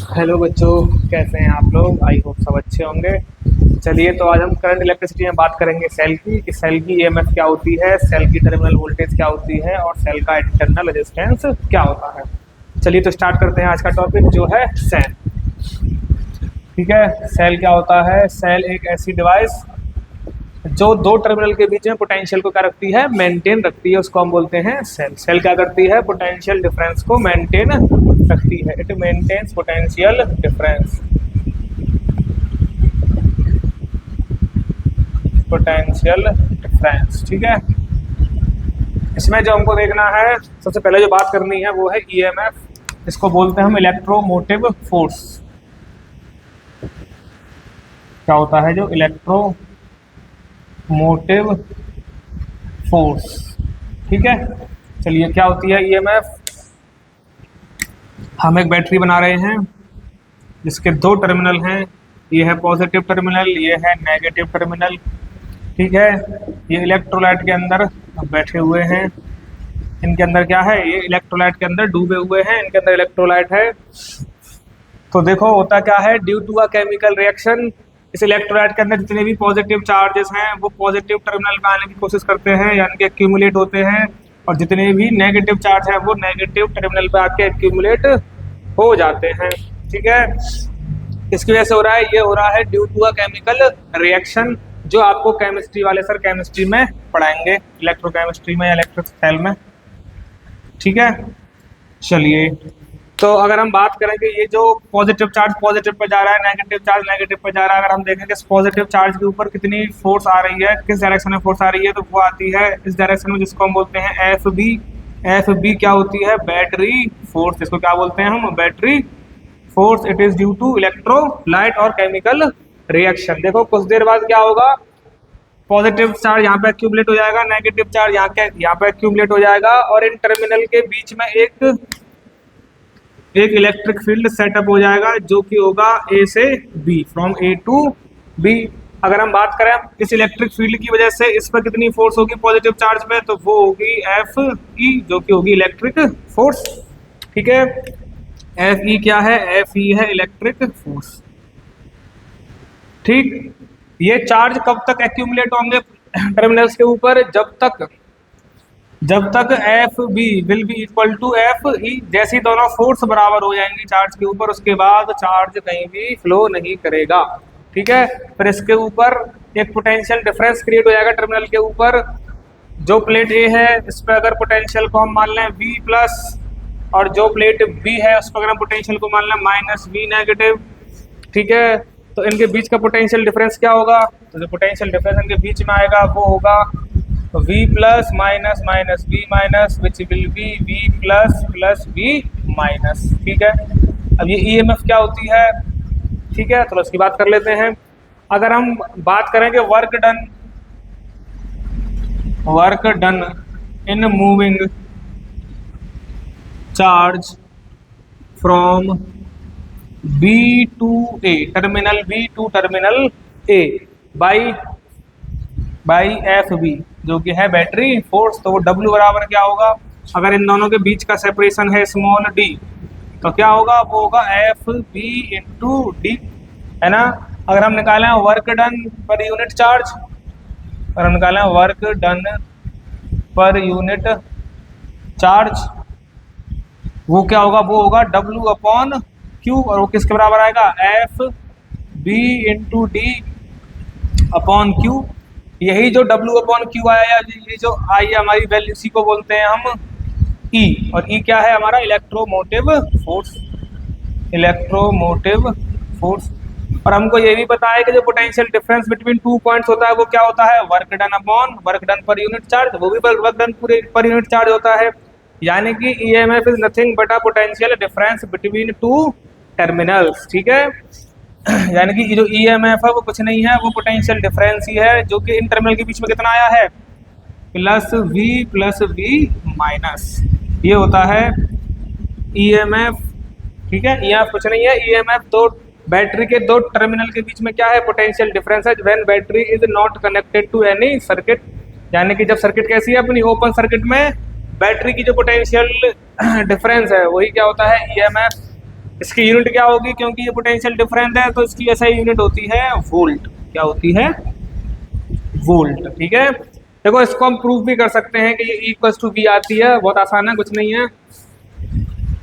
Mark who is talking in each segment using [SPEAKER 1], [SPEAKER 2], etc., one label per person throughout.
[SPEAKER 1] Hello बच्चों, कैसे हैं आप लोग? आई होप सब अच्छे होंगे। चलिए, तो आज हम करंट इलेक्ट्रिसिटी में बात करेंगे सेल की कि सेल की ईएमएफ क्या होती है, सेल की टर्मिनल वोल्टेज क्या होती है और सेल का इंटरनल रेजिस्टेंस क्या होता है। चलिए तो स्टार्ट करते हैं आज का टॉपिक जो है सेल। ठीक है, सेल क्या होता है? सेल एक ऐसी डिवाइस जो दो टर्मिनल के बीच में पोटेंशियल को क्या रखती है, मेंटेन रखती है, उसको हम बोलते हैं सेल। सेल क्या करती है? पोटेंशियल डिफरेंस को मेंटेन रखती है। It maintains potential difference, potential difference. ठीक है, इसमें जो हमको देखना है, सबसे पहले जो बात करनी है वो है ईएमएफ। इसको बोलते हैं हम इलेक्ट्रोमोटिव फोर्स। क्या होता है? जो इलेक्ट्रोमोटिव फोर्स। ठीक है, चलिए क्या होती है ईएमएफ? हम एक बैटरी बना रहे हैं जिसके दो टर्मिनल हैं। ये है पॉजिटिव टर्मिनल, ये है नेगेटिव टर्मिनल। ठीक है, ये इलेक्ट्रोलाइट के अंदर बैठे हुए हैं। इनके अंदर क्या है? ये इलेक्ट्रोलाइट के अंदर डूबे हुए हैं, इनके अंदर इलेक्ट्रोलाइट है। तो देखो होता क्या है, due to a chemical reaction, इस इलेक्ट्रोलाइट के अंदर जितने भी पॉजिटिव चार्जेस हैं वो पॉजिटिव टर्मिनल में आने की कोशिश करते हैं, यानी कि एक्यूमुलेट होते हैं, और जितने भी नेगेटिव चार्ज हैं वो नेगेटिव टर्मिनल पे आके एक्यूमुलेट हो जाते हैं। ठीक है, इसकी वजह से हो रहा है, ये हो रहा है due to a chemical reaction, जो आपको केमिस्ट्री वाले सर केमिस्ट्री में पढ़ाएंगे, इलेक्ट्रोकेमिस्ट्री में या इलेक्ट्रिक सेल में। ठीक है, चलिए तो अगर हम बात करें कि ये जो पॉजिटिव चार्ज पॉजिटिव पे जा रहा है, नेगेटिव चार्ज नेगेटिव पे जा रहा है, अगर हम देखें कि इस पॉजिटिव चार्ज के ऊपर कितनी फोर्स आ रही है, किस डायरेक्शन में फोर्स आ रही है, तो वो आती है इस डायरेक्शन में, जिसको हम बोलते हैं एफ बी। एफ बी क्या होती है? Battery force. इसको क्या बोलते हैं हम? Battery force. It is due to electrolyte और केमिकल रिएक्शन। देखो कुछ देर बाद क्या होगा, पॉजिटिव चार्ज यहाँ पे एक्यूमुलेट हो जाएगा, नेगेटिव चार्ज यहाँ पे एक्यूमुलेट हो जाएगा, और इन टर्मिनल के बीच में एक इलेक्ट्रिक फील्ड सेटअप हो जाएगा जो कि होगा ए से B, from A to B. अगर हम बात करें इस इलेक्ट्रिक फील्ड की वजह से इस पर कितनी फोर्स होगी पॉजिटिव चार्ज में, तो वो होगी एफ ई, जो कि होगी इलेक्ट्रिक फोर्स। ठीक है, एफ ई क्या है? एफ ई है इलेक्ट्रिक फोर्स। ठीक, ये चार्ज कब तक एक्यूमुलेट होंगे टर्मिनल्स के ऊपर? जब तक F B will be equal to F E. जैसी दोनों फोर्स बराबर हो जाएंगी चार्ज के ऊपर, उसके बाद चार्ज कहीं भी फ्लो नहीं करेगा। ठीक है, फिर इसके ऊपर एक पोटेंशियल डिफरेंस क्रिएट हो जाएगा टर्मिनल के ऊपर। जो प्लेट ए है इस पर अगर पोटेंशियल को हम मान लें V प्लस, और जो प्लेट B है उस पर अगर हम पोटेंशियल को मान लें माइनस V नेगेटिव। ठीक है, तो इनके बीच का पोटेंशियल डिफरेंस क्या होगा? तो जो पोटेंशियल डिफरेंस इनके बीच में आएगा वो होगा V plus minus minus V minus, which will be V plus plus V minus. ठीक है, अब ये EMF क्या होती है? ठीक है, तो इसकी बात कर लेते हैं। अगर हम बात करें कि work done in moving charge from B to A, terminal B to terminal A by F B, जो कि है बैटरी फोर्स, तो वो W बराबर क्या होगा? अगर इन दोनों के बीच का सेपरेशन है स्मॉल d, तो क्या होगा? वो होगा एफ बी इंटू डी, है ना। अगर हम निकालें work done per unit charge, अगर हम निकालें work done per unit charge, वो क्या होगा? वो होगा W अपॉन Q, और वो किसके बराबर आएगा? F B into D upon Q। यही जो W अपॉन Q आया, ये जो आई है हमारी वैल्यू, इसी को बोलते हैं हम E, और E क्या है हमारा? Electromotive force, electromotive force. और हमको ये भी पता है कि जो potential difference between two points होता है वो क्या होता है? Work done upon work done per unit charge, वो भी वर्क डन पूरे पर यूनिट चार्ज होता है। यानी कि EMF is nothing but a potential difference between two terminals. ठीक है, यानी कि जो EMF है वो कुछ नहीं है, वो पोटेंशियल डिफरेंस ही है, जो कि इन टर्मिनल के बीच में कितना आया है? प्लस V माइनस, ये होता है EMF। ठीक है, EMF कुछ नहीं है, EMF दो बैटरी के दो टर्मिनल के बीच में क्या है? पोटेंशियल डिफरेंस है, when battery is not connected to any circuit. यानी कि जब सर्किट कैसी है अपनी? ओपन सर्किट में बैटरी की जो पोटेंशियल डिफरेंस है वही क्या होता है? EMF। इसकी यूनिट क्या होगी, क्योंकि ये पोटेंशियल डिफरेंस है तो इसकी ऐसा यूनिट होती है वोल्ट। क्या होती है? वोल्ट। ठीक है, देखो इसको हम प्रूव भी कर सकते हैं कि ये इक्वल्स टू बी आती है, बहुत आसान है, कुछ नहीं है।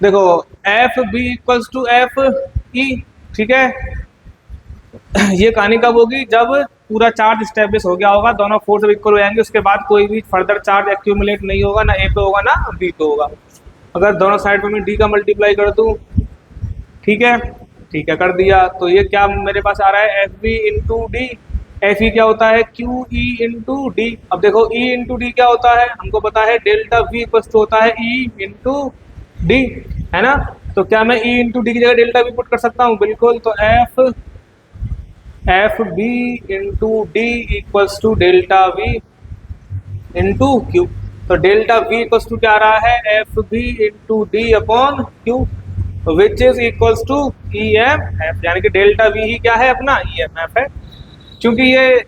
[SPEAKER 1] देखो F B equals to F E, ठीक है। ये कहानी कब होगी, जब पूरा चार्ज स्टेब्लिश हो गया होगा, दोनों फोर्स इक्वल हो जाएंगे, उसके बाद कोई भी फर्दर चार्ज एक्यूमुलेट नहीं होगा, ना ए पे होगा ना बी पे होगा। अगर दोनों साइड पे मैं डी का मल्टीप्लाई कर दूं, ठीक है, ठीक है, कर दिया, तो ये क्या मेरे पास आ रहा है, F B into D. F E क्या होता है, क्यू ई इंटू डी। अब देखो ई इंटू डी क्या होता है, हमको पता है डेल्टा वी इक्वल्स टू होता है ई इंटू डी, है ना। तो क्या मैं ई इंटू डी की जगह डेल्टा वी पुट कर सकता हूँ? बिल्कुल। तो F B into D equals to delta V into Q. तो डेल्टा वी इक्वल्स टू क्या आ रहा है, F B into D upon Q, which is equals to E M F, यानी कि डेल्टा वी ही क्या है अपना, ई एम एफ है। क्योंकि ये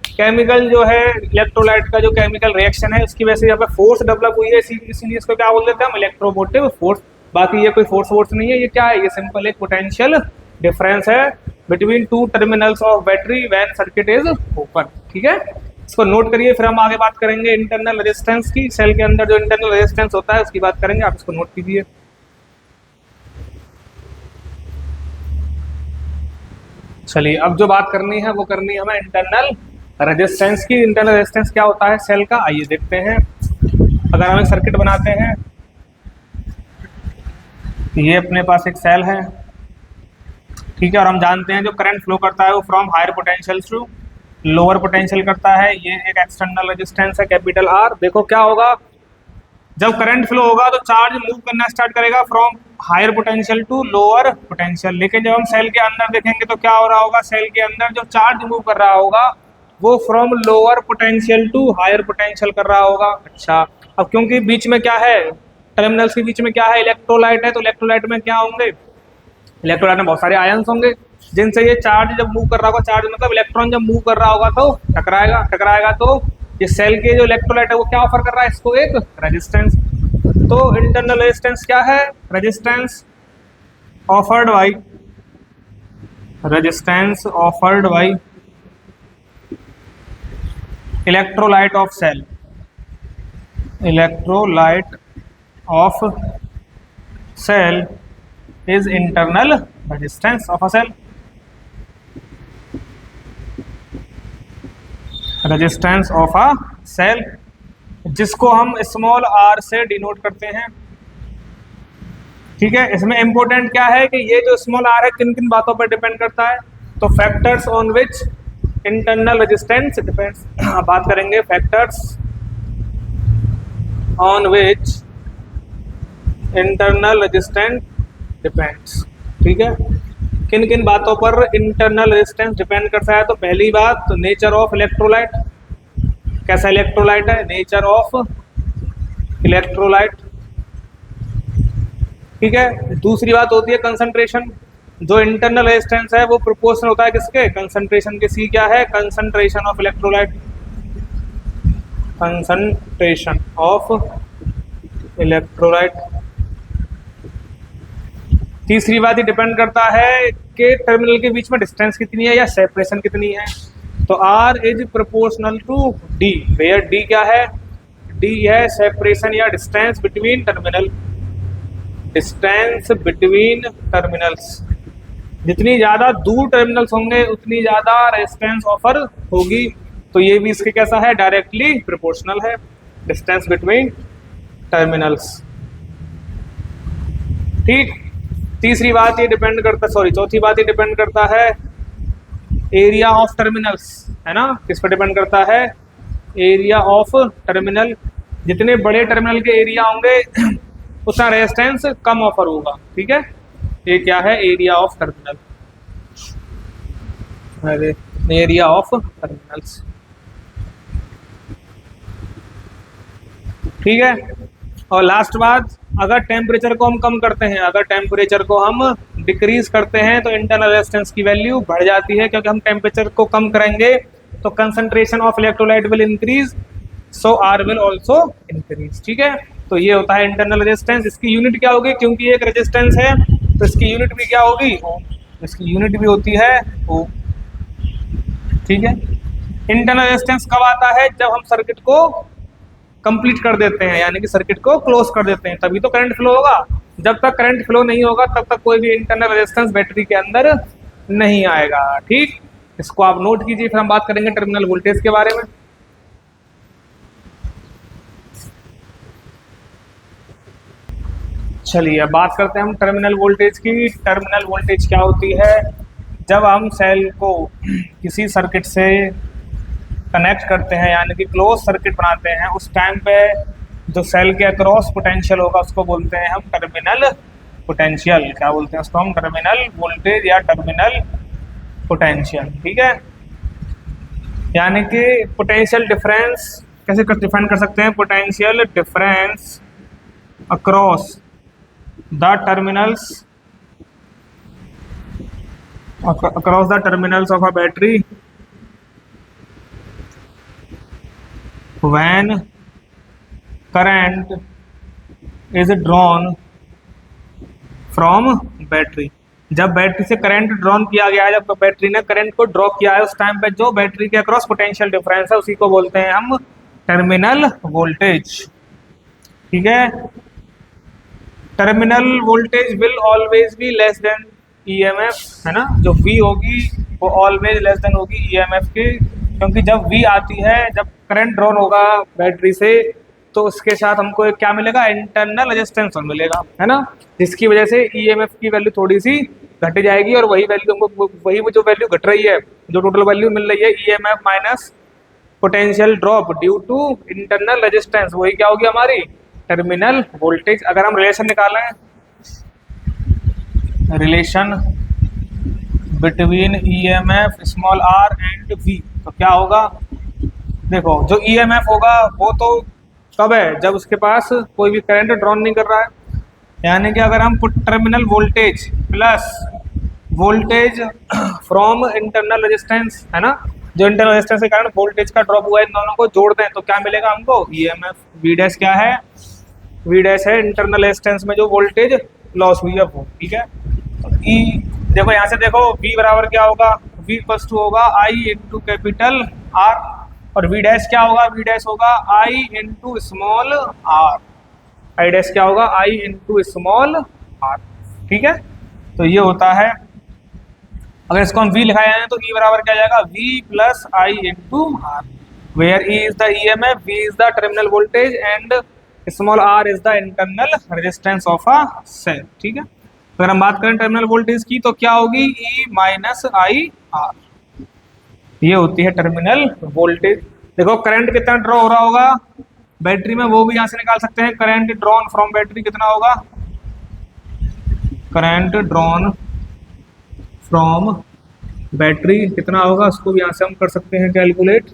[SPEAKER 1] केमिकल जो है, इलेक्ट्रोलाइट का जो केमिकल रिएक्शन है, उसकी वजह से यहाँ पे फोर्स डेवलप हुई है, इसीलिए इसको क्या बोल देते हैं हम, इलेक्ट्रोमोटिव फोर्स। बाकी ये कोई फोर्स नहीं है, ये क्या है, ये सिंपल एक पोटेंशियल डिफरेंस है between two terminals of battery when circuit is open. ठीक है, इसको नोट करिए, फिर हम आगे बात करेंगे इंटरनल रेजिस्टेंस की। सेल के अंदर जो इंटरनल रेजिस्टेंस होता है उसकी बात करेंगे, आप इसको नोट कीजिए। चलिए, अब जो बात करनी है वो करनी है हमें इंटरनल रेजिस्टेंस की। इंटरनल रेजिस्टेंस क्या होता है सेल का, आइए देखते हैं। अगर हम एक सर्किट बनाते हैं, ये अपने पास एक सेल है, ठीक है, और हम जानते हैं जो करंट फ्लो करता है वो from higher potential to lower potential करता है। ये एक एक्सटर्नल रेजिस्टेंस है कैपिटल आर। देखो क्या होगा, जब करंट फ्लो होगा तो चार्ज मूव करना स्टार्ट करेगा from higher potential to lower potential. लेकिन जब हम सेल के अंदर देखेंगे तो क्या हो रहा होगा, सेल के अंदर जो चार्ज मूव कर रहा होगा वो from lower potential to higher potential कर रहा होगा। अच्छा, अब क्योंकि बीच में क्या है, टर्मिनल्स के बीच में क्या है, इलेक्ट्रोलाइट है, तो इलेक्ट्रोलाइट में क्या होंगे, इलेक्ट्रोलाइट में बहुत सारे आयंस होंगे जिनसे ये चार्ज जब मूव कर रहा होगा, चार्ज मतलब इलेक्ट्रॉन जब मूव कर रहा होगा तो टकराएगा। तो ये सेल के जो इलेक्ट्रोलाइट है वो क्या ऑफर कर रहा है इसको, एक रेजिस्टेंस। तो इंटरनल रेजिस्टेंस क्या है, resistance offered by electrolyte of cell, electrolyte of cell is internal resistance of a cell, resistance of a cell, जिसको हम स्मॉल r से डिनोट करते हैं। ठीक है, इसमें इंपॉर्टेंट क्या है कि ये जो स्मॉल r है किन किन बातों पर डिपेंड करता है, तो factors on which internal resistance depends. बात करेंगे factors on which internal resistance depends. ठीक है, किन किन बातों पर इंटरनल रेजिस्टेंस डिपेंड करता है, तो पहली बात तो नेचर ऑफ इलेक्ट्रोलाइट, कैसा इलेक्ट्रोलाइट है, नेचर ऑफ इलेक्ट्रोलाइट। ठीक है, दूसरी बात होती है कंसंट्रेशन, जो इंटरनल रेजिस्टेंस है वो प्रोपोर्शनल होता है किसके, कंसंट्रेशन के। सी क्या है, concentration of electrolyte, concentration of electrolyte. तीसरी बात ये डिपेंड करता है कि टर्मिनल के बीच में डिस्टेंस कितनी है या सेपरेशन कितनी है, तो R is proportional to D, where D क्या है, D है सेपरेशन या distance between terminal, distance between terminals. जितनी ज़्यादा दूर टर्मिनल्स होंगे उतनी ज़्यादा रेजिस्टेंस ऑफर होगी, तो ये भी इसके कैसा है, डायरेक्टली प्रोपोर्शनल है, डिस्टेंस बिटवीन टर्मिनल्स। ठीक, तीसरी बात ये डिपेंड करता, चौथी बात ये डिपेंड करता है एरिया ऑफ टर्मिनल्स, है ना, किस पर डिपेंड करता है, एरिया ऑफ टर्मिनल। जितने बड़े टर्मिनल के एरिया होंगे उतना रेजिस्टेंस कम ऑफर होगा। ठीक है, ये क्या है, area of terminal, area of terminals. ठीक है, और लास्ट बात, अगर टेम्परेचर को हम कम करते हैं, अगर टेम्परेचर को हम डिक्रीज करते हैं तो इंटरनल रेजिस्टेंस की वैल्यू बढ़ जाती है, क्योंकि हम टेम्परेचर को कम करेंगे तो concentration of electrolyte will increase, so R will also increase. ठीक है, तो ये होता है इंटरनल रेजिस्टेंस। इसकी यूनिट क्या होगी, क्योंकि एक रेजिस्टेंस है तो इसकी यूनिट भी क्या होगी, ओम। इसकी यूनिट भी होती है ओम। ठीक है। इंटरनल रेजिस्टेंस कब आता है, जब हम सर्किट को कंप्लीट कर देते हैं, यानी कि सर्किट को क्लोज कर देते हैं, तभी तो करंट फ्लो होगा। जब तक करंट फ्लो नहीं होगा तब तक कोई भी इंटरनल रेजिस्टेंस बैटरी के अंदर नहीं आएगा। ठीक, इसको आप नोट कीजिए। फिर हम बात करेंगे टर्मिनल वोल्टेज के बारे में। चलिए अब बात करते हैं हम टर्मिनल वोल्टेज की। टर्मिनल वोल्टेज क्या होती है, जब हम सेल को किसी सर्किट से कनेक्ट करते हैं, यानी कि क्लोज सर्किट बनाते हैं, उस टाइम पे जो सेल के अक्रॉस पोटेंशियल होगा उसको बोलते हैं हम टर्मिनल पोटेंशियल। क्या बोलते हैं उसको हम, टर्मिनल वोल्टेज या टर्मिनल पोटेंशियल। ठीक है, यानी कि पोटेंशियल डिफरेंस कैसे डिफाइन कर सकते हैं, potential difference across the terminals across the terminals of a battery when current is drawn from battery। जब बैटरी से करंट ड्रॉन किया गया है, जब बैटरी ने करंट को ड्रॉ किया है, उस टाइम पे जो बैटरी के अक्रॉस पोटेंशियल डिफरेंस है उसी को बोलते हैं हम टर्मिनल वोल्टेज। ठीक है, terminal voltage will always be less than EMF, है ना। जो V होगी वो ऑलवेज लेस देन होगी ईएमएफ के, क्योंकि जब V आती है, जब करंट ड्रॉन होगा बैटरी से, तो उसके साथ हमको एक क्या मिलेगा, इंटरनल रेजिस्टेंस मिलेगा, है ना, जिसकी वजह से ईएमएफ की वैल्यू थोड़ी सी घट जाएगी, और वही वैल्यू हमको, वही जो वैल्यू घट रही है, जो टोटल वैल्यू मिल रही है EMF minus potential drop due to internal resistance, वही क्या होगी हमारी टर्मिनल वोल्टेज। अगर हम रिलेशन निकालें, relation between EMF small R and V, तो क्या होगा, देखो जो ईएमएफ होगा वो तो कब है, जब उसके पास कोई भी करंट ड्रॉन नहीं कर रहा है, यानी कि अगर हम terminal voltage plus voltage from internal resistance, है ना, जो इंटरनल रेजिस्टेंस के कारण वोल्टेज का ड्रॉप हुआ है, इन दोनों को जोड़ दें तो क्या मिलेगा हमको, ईएमएफ। वी डैश क्या है, वी डैश है इंटरनल रेजिस्टेंस में जो वोल्टेज लॉस हुई है वो। ठीक है, तो ई देखो यहाँ से देखो V बराबर क्या होगा, V इक्वल्स टू होगा I इंटू कैपिटल R, और V डैश क्या होगा, V डैश होगा I into small r, I dash क्या होगा I इंटू स्मॉल r। ठीक है, तो ये होता है, अगर इसको हम V लिखाए हैं तो E बराबर क्या जाएगा, V plus I into R, where E is the EMF, V is the terminal voltage and small r is the internal resistance of a cell. ठीक है, अगर हम बात करें टर्मिनल वोल्टेज की तो क्या होगी, E माइनस आई आर, ये होती है टर्मिनल वोल्टेज। देखो करंट कितना ड्रॉ हो रहा होगा बैटरी में, वो भी यहाँ से निकाल सकते हैं, करंट ड्रॉन फ्रॉम बैटरी कितना होगा, करंट ड्रॉन फ्रॉम बैटरी कितना होगा, उसको भी यहाँ से हम कर सकते हैं कैलकुलेट।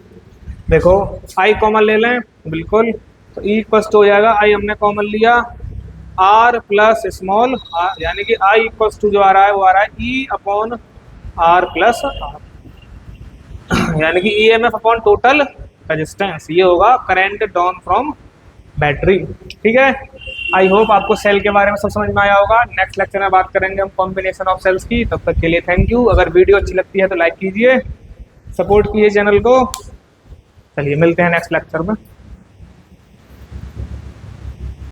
[SPEAKER 1] देखो आई कॉमन ले लें, बिल्कुल, तो E इक्वल्स टू हो जाएगा, आई हमने कॉमन लिया, R प्लस स्मॉल r, यानी कि I इक्वल्स टू जो आ रहा है वो आ रहा है E upon R plus R, यानी कि EMF अपॉन टोटल रेजिस्टेंस, ये होगा करंट ड्रॉन फ्रॉम बैटरी। ठीक है, आई होप आपको सेल के बारे में सब समझ में आया होगा। नेक्स्ट लेक्चर में बात करेंगे हम कॉम्बिनेशन ऑफ सेल्स की। तब तक के लिए थैंक यू। अगर वीडियो अच्छी लगती है तो लाइक कीजिए, सपोर्ट कीजिए चैनल को। चलिए मिलते हैं नेक्स्ट लेक्चर में।